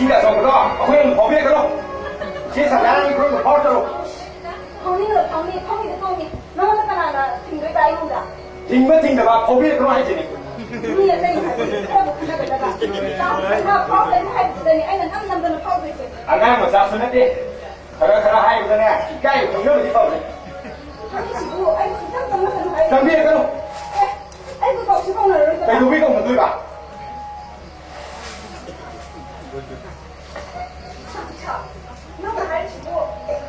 新的找不到，会跑别个喽。现在两人一块儿跑着喽。跑你的，那么干啥挺对白用的。听没听的吧？跑别个还紧呢。你也真还是太不看那个那个，他跑的太不得你，哎，那能不能跑回去？俺们家是那的，可能还有个呢，该有朋友的跑的。他一起步，哎，怎么可能还？咱别个喽。哎，不搞失控了，儿子。被都被我们对吧？那么还起步，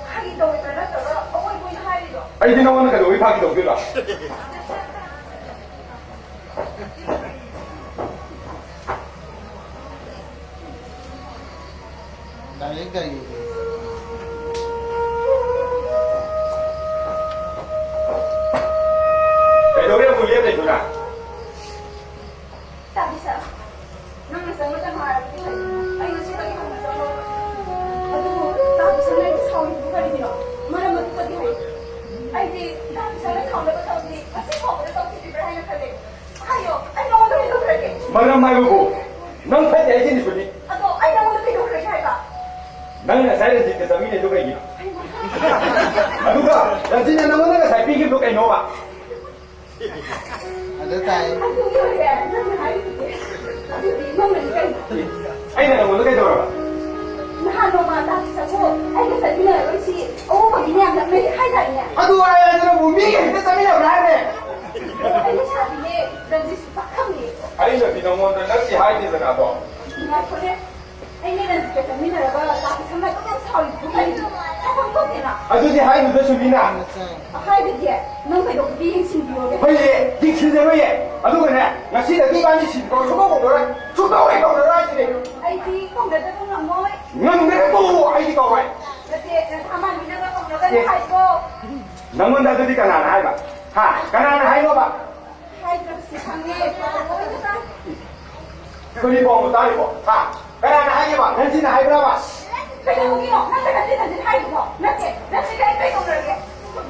还一抖一抖，那抖了，我也不会拍一个。哎，今天我那个都会拍的对了。哪一个有？被都也不也得对吧？大比赛，那么什么正好儿不对，哎，有些个地方什么，大比赛那草不可以的，没那么多的还，哎，这大比赛那草那个东西，我最好的东西里边还有可以，还有，哎，那我都没都可以。没人买不？能拍电影的说的。啊，都，哎，那我都没都可以看吧。能那三人几个1年就可以了。啊，卢哥，那今年那我那个菜必须都给弄吧。ada tay 还有幼儿园，那你还有弄了一个。哎，那我都给多少了？那弄嘛，大小姑，哎，这啥子呢？有些，哦，我明年没开展呢。啊，对呀，这不明年这3年要来呢。哎，你啥子呢？人家是不坑的。哎，这比较我这那其他的是哪多？你还说的，哎，你人这个明年那个大比赛那个草不可以，他很多钱了。啊，最近还有这水平呢。还有个姐，能会都比以前多的。可以，你吃这个耶？啊，对不对？那现在你把你吃高，出高工作了，出高位高的哪去的？哎，这讲的这个什么？我们那个多还是高位？那姐，他妈你那个讲的个海哥。能不能在这里干啥来吧？哈，干啥来了吧？海哥是长的，我这个。可以帮我打一个，哈，干啥来了吧？年轻的还不了吧？这个我跟你说，那这个真的是太不好，那这个被动的人，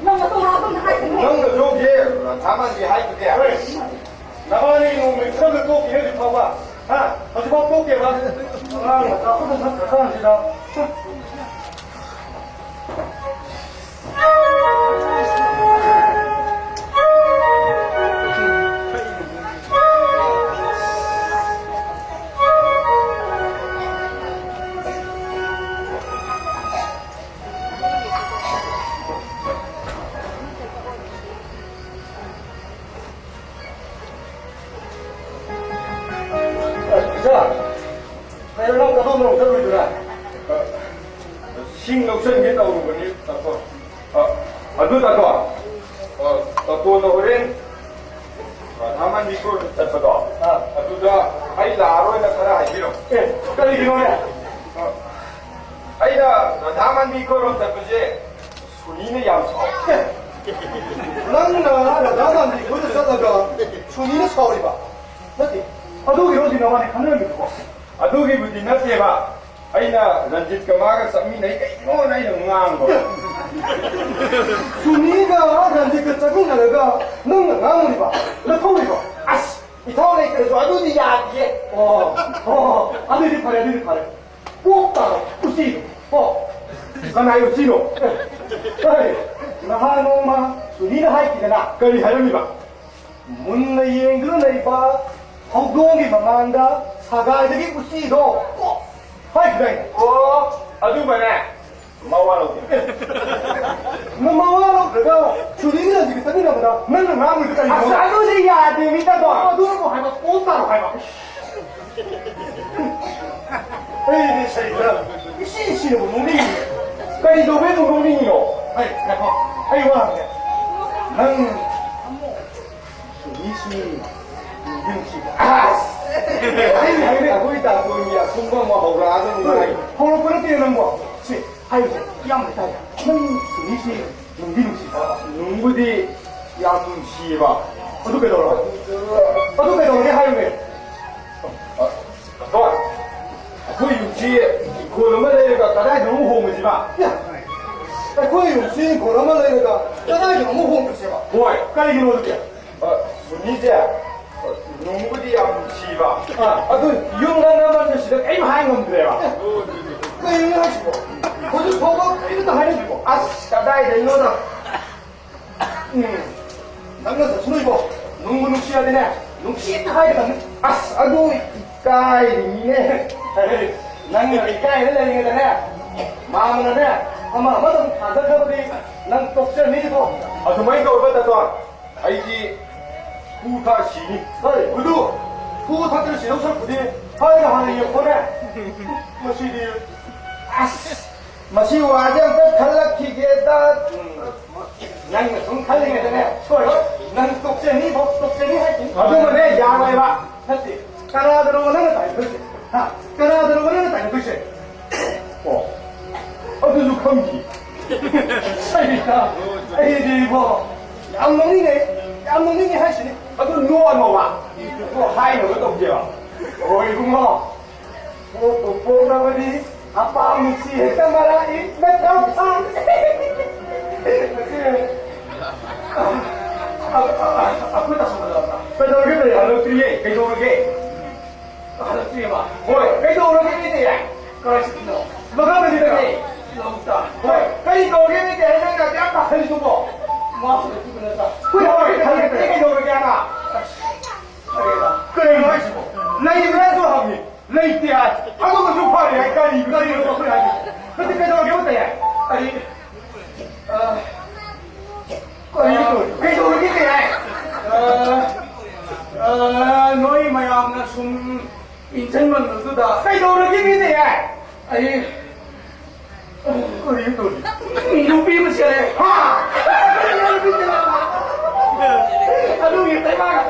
那么多劳动的还是没。能个肉皮，他们的还是的。那么你用没吃个狗皮就跑吧？啊，我去把狗给吧。啊，我操，不能他可上去了。还有那个都弄这回来，新楼生意到我们大哥，对大哥，多少人？他们你说这不到，对的，还哪路那看还去了？哎，这里有呢，哎呀，他们你说这不是属你的养草？能呢，那咱们不是说那个属你的草的吧？那的，都给我听到吗？你看到没有？都给不听那些吧？哎那人家干嘛个生意那个我那种硬个。属你的，人家个这个那个能硬的吧？那头一个，啊，你掏那个说都是压低。啊，对的，快点，对的，快点，我打了，不行，那哪有记录？哎，那还弄吗？属你的还记得呢？跟你还有你吧？门那严格那把，好光的慢慢的，擦干这个不洗头，还记得？对不对？毛完了。那毛完了这个，属你的这个真的不得，能硬的这个。啥都是压低，没得多。都是我害怕，我打了害怕。哎，你谁的？你信息都不懂的，跟你都没不懂的哟。哎，还好，还有啊，能，你是运气不？还有那回答问题啊，中国我后来都对，后来不能别人我，是还有养的大家，能你是能运气吧？农不的养气吧？我都给到了，我都给到了，你还有没？对，可以用气，可能么那个大家用红的是吧？呀，可以用心，可能么那个，大家用红不是吧？对，该用了的。你这农不的养气吧？对，用那么就是哎嘛。 하이 놈들이야. ကိုယ်ရရှိပေါ့ဘုသူဘောဘောအဲ့ဒါဟိုင်းပေါ့ 아스, 가다이 내려오다. 남녀서 손을 입어 농구 눅시야 되네 눅시 하이 가는 아스, 아이고, 까이, 니네. 남녀 이까이 흘리는 게 되네 마음은 해 아마 아마도 가득하더니 난 똑절 미리고 아, 정말 이거 얼마나 더. 아이지, 후타 시니. 어이 모두 후 탁들 시동설 부디 하이가 하는 이 보내 마시디 아스, 마시 와장 또 탈락키게다. 양이 좀 칼링해 되네 좋아요 난 똑쟁이 똑쟁이 할지 아주면 내 양해봐. 할지 까나 들어오는 거 아니 그렇지 까나 들어오는 거 아니 그렇지 아주 감기. 사이다 에이디 뭐안 먹는 게 하시네 아주 누워놓아. 또 하이 놈을 또 깨봐. 어이구 뭐 뽀뽀라버리 아빠 묵시 했단 말아 이 메타파 아프다 소리다 빼돌게, 알로트리에, 빼돌게. 하나 봐 뭐야, 빼돌게, 이제. 그렇지 너 뭐가 되는데? 너무다 뭐야, 빼돌게, 이제 해내가 깜빡 해주고. 뭐 그랬다 그래, 달게, 빼돌게 하나. 그래, 마시고. 레이 왜서 하니? 레이 때야. 아무도 좀 파래, 약간 이거 이거 그래 하지. 근데 빼돌게 어때? 아니, 빼돌게 돼. 너희 마음나 숨 인천만 넣어두다 빼돌게 돼. 아니 그래 또 이놈 비면 시작해 하! 아주 이 대박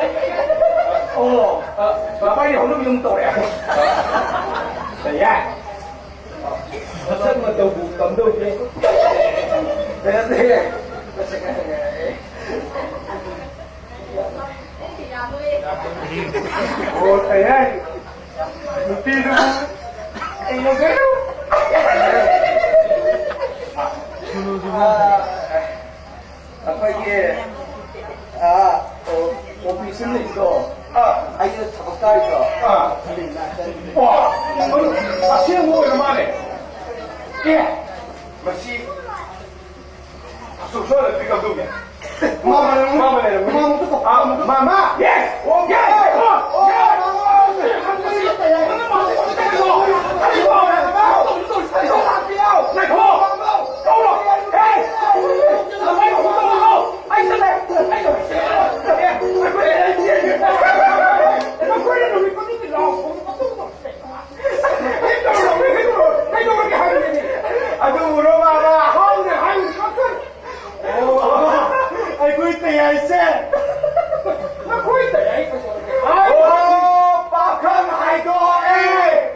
빨리 얼른 좀 떠래 야, 어떤 것도 못 감독해 그런데 kaya, nutilo mo. Ay, nagano. 아빠에게 오피스는 있어 아이들 작업가 있어 와, 맛있는 거 얼마네? 예, 맛이. 소소하다, 비가 두면. 마마, 예, 오케이, 아주 물어봐라. 알고 있다 야 이제 하고 있다, 야, 이거. 오, 박한 하이도, 에이!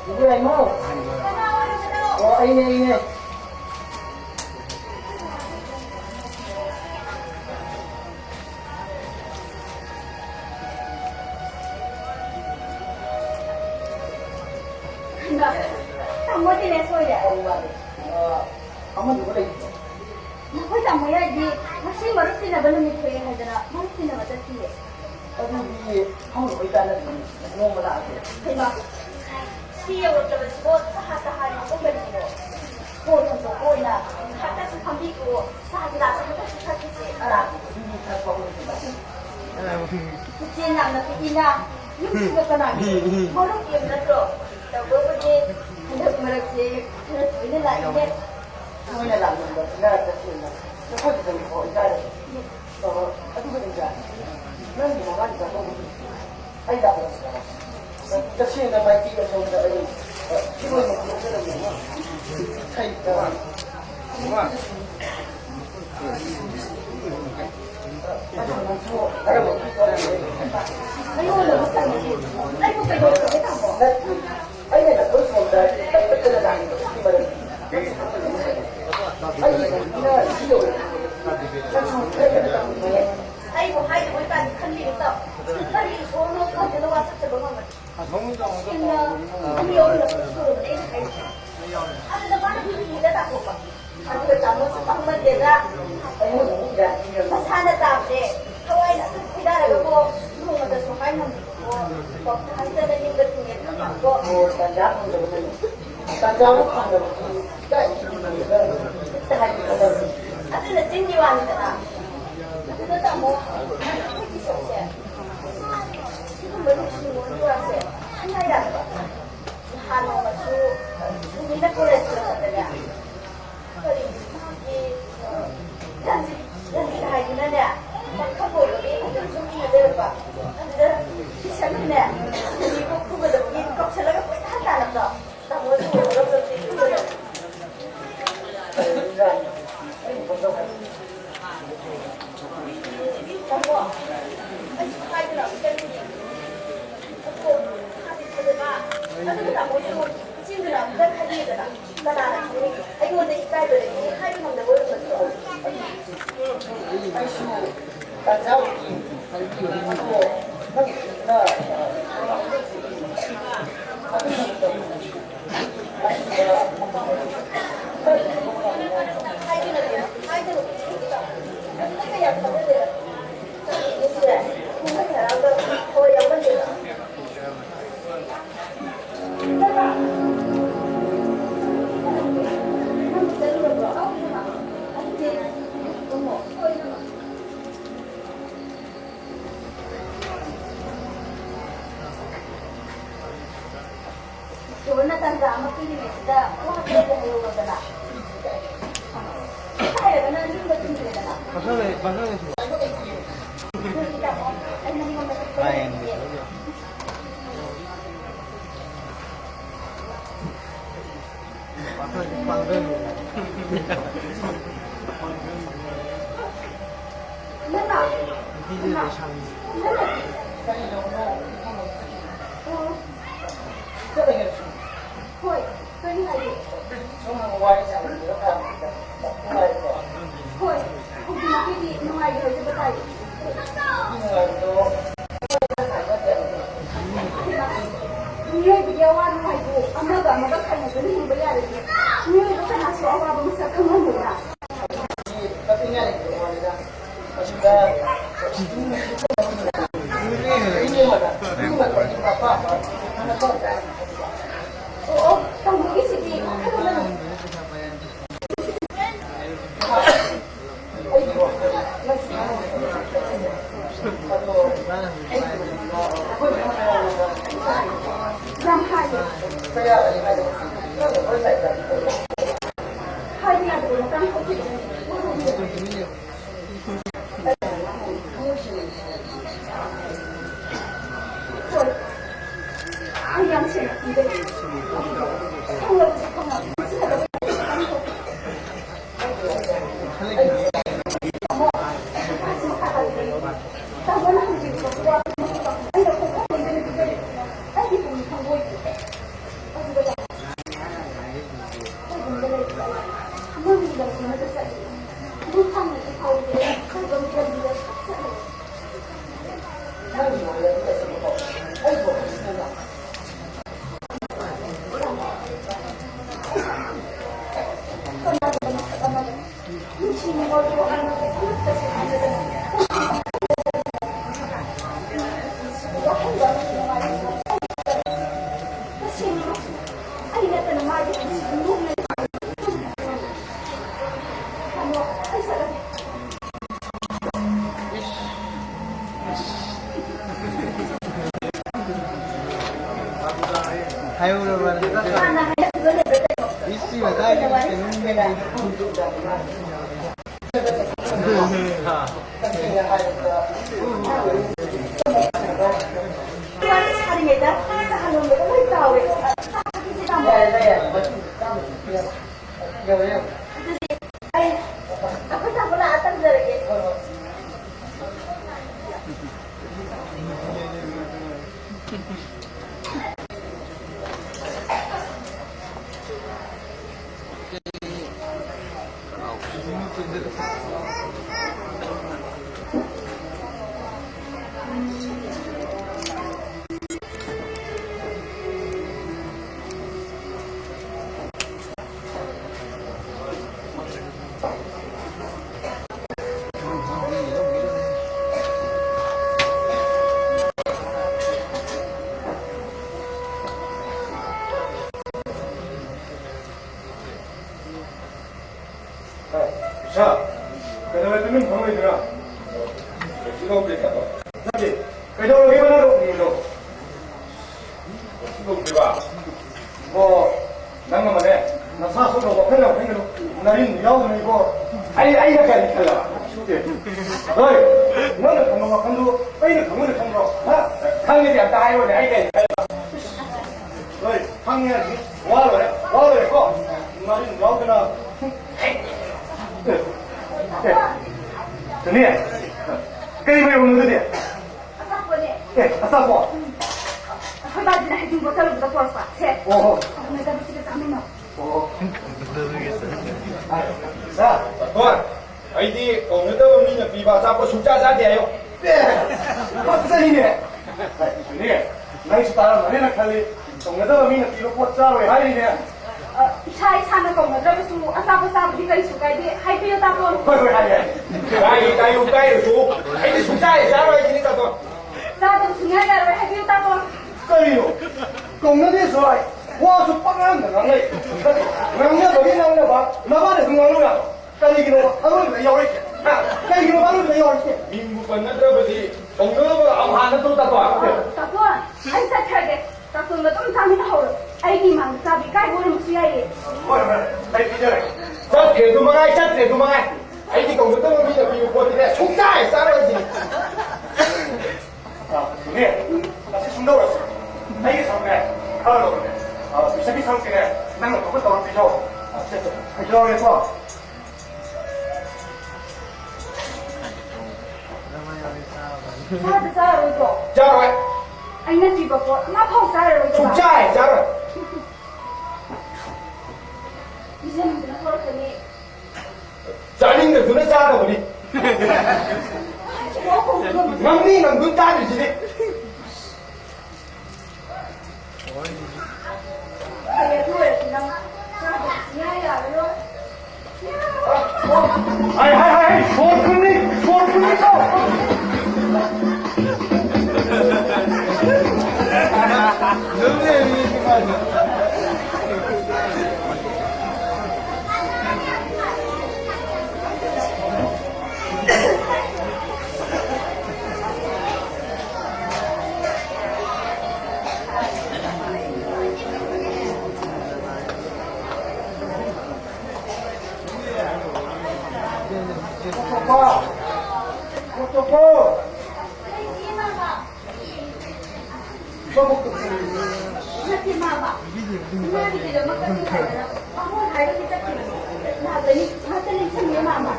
누구야 이모 아이네 Kamu tidak soya. 아마 누구래 Aku tak mau ya di masih baru tidak belum itu ya hajara masih tidak ada sih. 어디 한국 있다는 너무 몰라 Tengok. Siapa yang tersebut sehari-hari aku berdua. Kau tentu kau nak kata seperti itu sehari-hari aku tak suka sih. Kucing nak nak ina, you suka kena ni. Kalau dia nak tu, tak boleh. 그렇지. 그렇지. 나이게. 소원에 남는 거 지나갈 때 쓰는 거 거기서 뭐 이자를 어떻게 된지 난 뭐가니까 너무 아니다 그랬어 저 친구가 많이 뛰고 저기다 기분이 못 들으면 차이가 아이고 너무 못하네. 아이고 이거 어떻게 다 먹어? 아니 내가 더 좋은데 딱 끌어다니는 거 쉽게 말해 아니 니가 지옥을 자꾸 그랬다는 거야 아이고 아이고 일단 큰일 있어. 빨리 좋은 옷 가지고 와서 들어가면. 아니 여기는 소리 내가 할게. 아무도 말이 이래다 보고. 아무도 잘못을 방만 내가 아이고 누구야 사는 다음에 하와이는 기다려고 누군가도 좀 할면 되고 뭐 한때는 힘들 중에 하고 단장 단장은 판다고 그때 하기 전에 아들은 찐이와니잖아. 그러다 뭐 택시 없애. 지금 뭐 택시 못 들어왔어요. 한나이라는 거. 한옥가 주 민다 꼴에 들어갔더냐. 연지 하기는 막 하고 여기 어떤 중심을 내려봐. 시작했네. 그리고 그거도 이 껍질을 한다는 거. 나 뭐지 어렵지 그거를. 정보. 아이들 없겠니? 없고 하지 그대가 아들은 안 보시고 친구는 안 돼. 하기더라. 나는 아이고 근데 이따들 하이를 먹는데 모르겠어. 단장 하고 하기나 Jonas tanda makinig kita. Wah, kaya hayo ka na. Kaya ka na hindi ka tingin na. Masane siya. Kita mo. Ay nang mga Ayan. Nana. Hindi na siya. Hoy, kaya hayo. Hoy, kung makikita mo ay hayo sa tayo. Niya biyawan mo ay ko. Amaga magkakanya ko ni bayari. Niya ko na so awa mo sa kamay mo na. Oo, tanggung isipin. Ano na? Ramhay. Hay nga doon, tanggung isipin. Hoy, ayang siya. Hindi. Tawag sa kanya. Tawa na hindi ko. Ay, ako ka. Ay, di ko nang boy. Ay, wala. Ay, wala. Mami lang ko na sa iyo. Butang na ikaw din. Kaya ganda sa iyo. Ayaw naman. Isi mà dai cái nó nghe này. Ha. 차리겠다. 하는 거 너무 있다고. 아이, aku tak pernah atas lagi. 자, 그다음에 뜨면 정해들아. 지금 우리 가서. 저기, 그다음에 기본하고 공부도. 지금 우리가 뭐 난감하네. 나 사소로 뭐 편하고 편하고 나린 야우는 이거 아이가 잘 니kal라. 너희 너는 건강한 건도 아이는 건강을 건강. 아, 강렬이 안 따요. 아이가 니kal라. 너희 강렬이 와로 거. 나린 야우나 Sini, kau ibu yang menurut dia. Asal boleh. Asal apa? Aku tak ada hati botol untuk puasa. Set. Oh, Aku nak dapat sikit kami no. oh. Nah, tuan, ini kau nak tahu ni nak piba siapa suka saja dia yo. Apa sih ini? Sini, naik setara mana nak kali. Kau nak tahu ni nak piba puasa hari ni. ใช่ฉันนะกงเราไปสู่อาซาบุซาบุที่เคยสู่ไกลที่ให้พี่ตาคน 会还的。该有数，哎，你暑假也下来今天干多。 ตาต้องถึงให้ได้ให้พี่ตาคน 哎呦，讲那些出来，我是不安的人嘞。人家昨天那个话，哪怕是公安路呀，该你给我，他们没要一些，啊，该给我，他们没要一些。民不分那这不是，从那个俺们那都打断。 ตาคนไอ้สัตว์แท้ตาคนเราต้องทำให้เขาไอ้ดีมันซาบิใกล้บุรุษใหญ่ 为什么？来比这来，这铁都没爱，这铁都没爱。哎，你讲的这么密的，比我过的来，从家也杀了一斤。啊，兄弟，那是冲到了，那个上面，看到了没？啊，比什么上去呢？那个都不到比较，啊，这是还知道没错。 ซาบิซาโรโจ 加来， ไอ้นั่นจีบก็มาพ่อซาโรโจ 从家也加了。 ดิฉันเป็นคนคนนี้ 家里的不能加的我的， ว่าผมก็ 俺们能不加的是的。 ใครจะช่วยพี่น้องซาบิง่ายอย่างเลย 哎，说出你到。 너무 재밌는 Nanti mama, nanti tidak makan kita. Kamu hari kita kini, nanti ni cemil mama.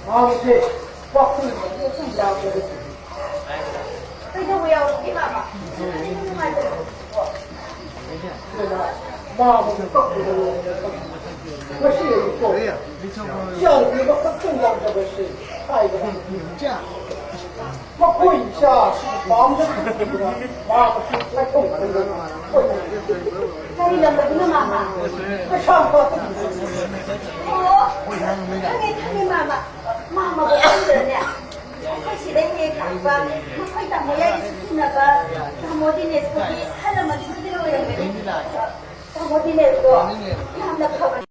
Mama sih, waktu itu sudah jadi. Kita boleh orang mama. Mama tetap dulu. Masih itu. Yang ini kan tinggal di sini. Ayah. 我跪下是帮着你的，妈不是太痛苦了，会。那你能不能妈妈？我上课。哦，看你妈妈，妈妈不是人呀。快起来你看吧，我快打我呀，是那个，打我的那个，看了嘛，就是这个样子。打我的那个，看那个。